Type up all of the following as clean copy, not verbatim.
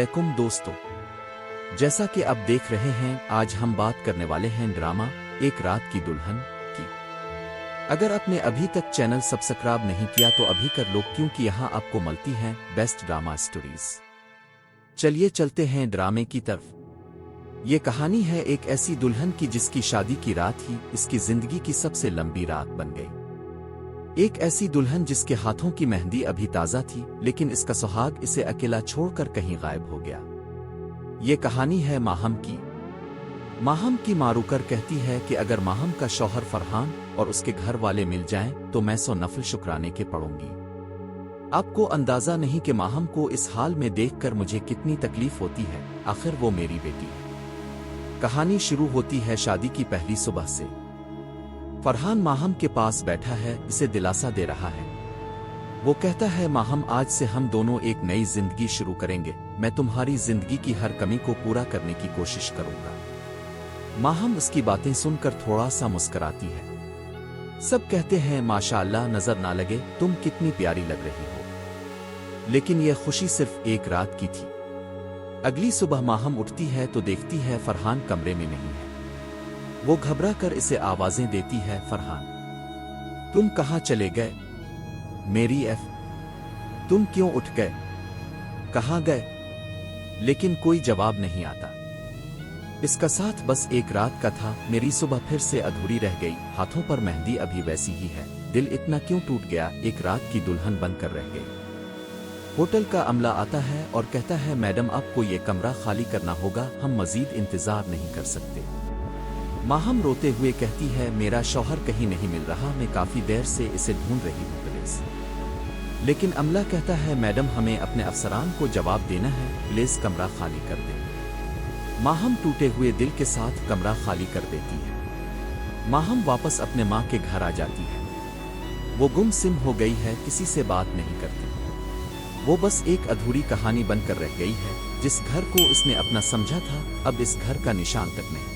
अलैकुम दोस्तों, जैसा कि आप देख रहे हैं आज हम बात करने वाले हैं ड्रामा एक रात की दुल्हन की। अगर आपने अभी तक चैनल सब्सक्राइब नहीं किया तो अभी कर लो, क्योंकि यहाँ आपको मिलती हैं बेस्ट ड्रामा स्टोरीज। चलिए चलते हैं ड्रामे की तरफ। ये कहानी है एक ऐसी दुल्हन की जिसकी शादी की रात ही इसकी जिंदगी की सबसे लंबी रात बन गई। एक ऐसी दुल्हन जिसके हाथों की मेहंदी अभी ताजा थी, लेकिन इसका सुहाग इसे अकेला छोड़कर कहीं गायब हो गया। ये कहानी है माहम की। माहम की मारूकर कहती है कि अगर माहम का शौहर फरहान और उसके घर वाले मिल जाएं तो मैं 100 नफल शुक्राने के पढ़ूंगी। आपको अंदाजा नहीं कि माहम को इस हाल में देखकर मुझे कितनी तकलीफ होती है, आखिर वो मेरी बेटी है। कहानी शुरू होती है शादी की पहली सुबह से। फरहान माहम के पास बैठा है, इसे दिलासा दे रहा है। वो कहता है, माहम आज से हम दोनों एक नई जिंदगी शुरू करेंगे। मैं तुम्हारी जिंदगी की हर कमी को पूरा करने की कोशिश करूंगा। माहम उसकी बातें सुनकर थोड़ा सा मुस्कुराती है। सब कहते हैं माशाअल्लाह, नजर ना लगे तुम कितनी प्यारी लग रही हो। लेकिन यह खुशी सिर्फ एक रात की थी। अगली सुबह माहम उठती है तो देखती है फरहान कमरे में नहीं है। वो घबरा कर इसे आवाजें देती है, फरहान तुम कहाँ चले गए? मेरी एफ, तुम क्यों उठ गए? कहाँ गए? लेकिन कोई जवाब नहीं आता। इसका साथ बस एक रात का था। मेरी सुबह फिर से अधूरी रह गई। हाथों पर मेहंदी अभी वैसी ही है। दिल इतना क्यों टूट गया, एक रात की दुल्हन बनकर रह गई। होटल का अमला आता है और कहता है, मैडम आपको ये कमरा खाली करना होगा, हम मजीद इंतजार नहीं कर सकते। माहम रोते हुए कहती है, मेरा शौहर कहीं नहीं मिल रहा, मैं काफी देर से इसे ढूंढ रही हूँ प्लीज। लेकिन अमला कहता है, मैडम हमें अपने अफसरान को जवाब देना है, प्लीज कमरा खाली कर दे। माहम टूटे हुए दिल के साथ कमरा खाली कर देती है। माहम वापस अपने माँ के घर आ जाती है। वो गुमसिम हो गई है, किसी से बात नहीं करती। वो बस एक अधूरी कहानी बनकर रह गई है। जिस घर को इसने अपना समझा था, अब इस घर का निशान तक नहीं।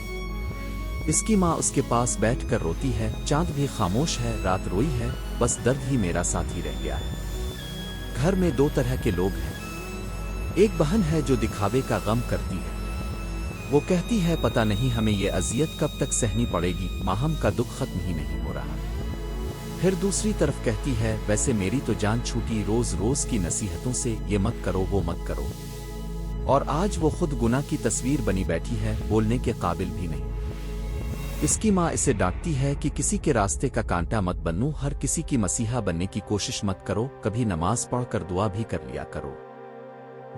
इसकी माँ उसके पास बैठकर रोती है। चांद भी खामोश है, रात रोई है, बस दर्द ही मेरा साथी रह गया है। घर में दो तरह के लोग हैं। एक बहन है जो दिखावे का गम करती है। वो कहती है, पता नहीं हमें ये अजियत कब तक सहनी पड़ेगी, माहम का दुख खत्म ही नहीं हो रहा। फिर दूसरी तरफ कहती है, वैसे मेरी तो जान छूटी रोज रोज की नसीहतों से, ये मत करो वो मत करो। और आज वो खुद गुनाह की तस्वीर बनी बैठी है, बोलने के काबिल भी नहीं। इसकी माँ इसे डांटती है कि किसी के रास्ते का कांटा मत बनो, हर किसी की मसीहा बनने की कोशिश मत करो, कभी नमाज पढ़कर दुआ भी कर लिया करो।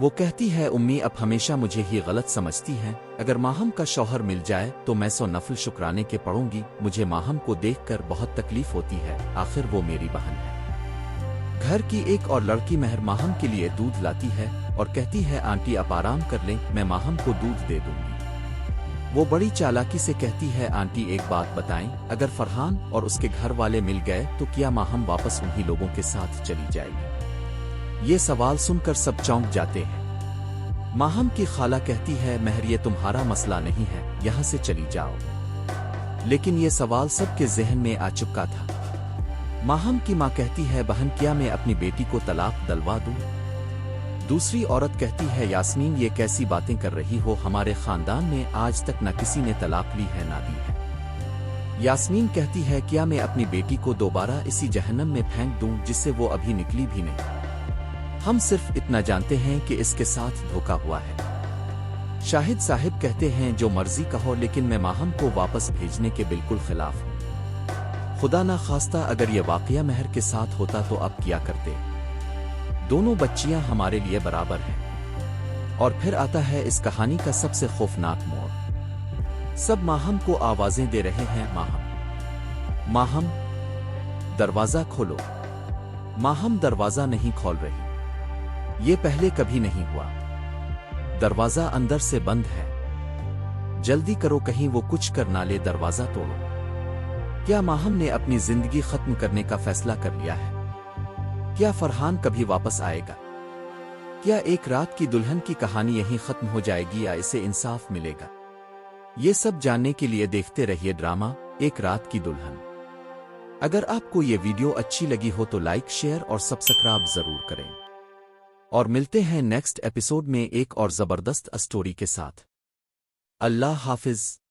वो कहती है, उम्मी अब हमेशा मुझे ही गलत समझती हैं। अगर माहम का शौहर मिल जाए तो मैं 100 नफल शुक्राने के पढ़ूंगी। मुझे माहम को देखकर बहुत तकलीफ होती है, आखिर वो मेरी बहन है। घर की एक और लड़की महर माहम के लिए दूध लाती है और कहती है, आंटी आप आराम कर लें, मैं माहम को दूध दे दूंगी। वो बड़ी चालाकी से कहती है, आंटी एक बात बताएं, अगर फरहान और उसके घर वाले मिल गए तो क्या माहम वापस उन्हीं लोगों के साथ चली जाएगी? ये सवाल सुनकर सब चौंक जाते हैं। माहम की खाला कहती है, महर ये तुम्हारा मसला नहीं है, यहाँ से चली जाओ। लेकिन ये सवाल सबके जहन में आ चुका था। माहम की माँ कहती है, बहन क्या मैं अपनी बेटी को तलाक दिलवा दूं? दूसरी औरत कहती है, यास्मीन ये कैसी बातें कर रही हो, हमारे खानदान में आज तक न किसी ने तलाक ली है ना दी है। यास्मीन कहती है, क्या मैं अपनी बेटी को दोबारा इसी जहन्नम में फेंक दूं जिससे वो अभी निकली भी नहीं? हम सिर्फ इतना जानते हैं कि इसके साथ धोखा हुआ है। शाहिद साहिब कहते हैं, जो मर्जी कहो, लेकिन मैं माहम को वापस भेजने के बिल्कुल खिलाफ हूं। खुदा ना खास्ता अगर ये वाकया महर के साथ होता तो अब क्या करते? दोनों बच्चियां हमारे लिए बराबर हैं। और फिर आता है इस कहानी का सबसे खौफनाक मोड़। सब माहम को आवाजें दे रहे हैं, माहम माहम दरवाजा खोलो। माहम दरवाजा नहीं खोल रही। ये पहले कभी नहीं हुआ। दरवाजा अंदर से बंद है। जल्दी करो, कहीं वो कुछ कर ना ले, दरवाजा तोड़ो। क्या माहम ने अपनी जिंदगी खत्म करने का फैसला कर लिया है? क्या फरहान कभी वापस आएगा? क्या एक रात की दुल्हन की कहानी यहीं खत्म हो जाएगी या इसे इंसाफ मिलेगा? ये सब जानने के लिए देखते रहिए ड्रामा एक रात की दुल्हन। अगर आपको ये वीडियो अच्छी लगी हो तो लाइक, शेयर और सब्सक्राइब जरूर करें। اور ملتے ہیں نیکسٹ ایپیسوڈ میں ایک اور زبردست اسٹوری کے ساتھ۔ اللہ حافظ۔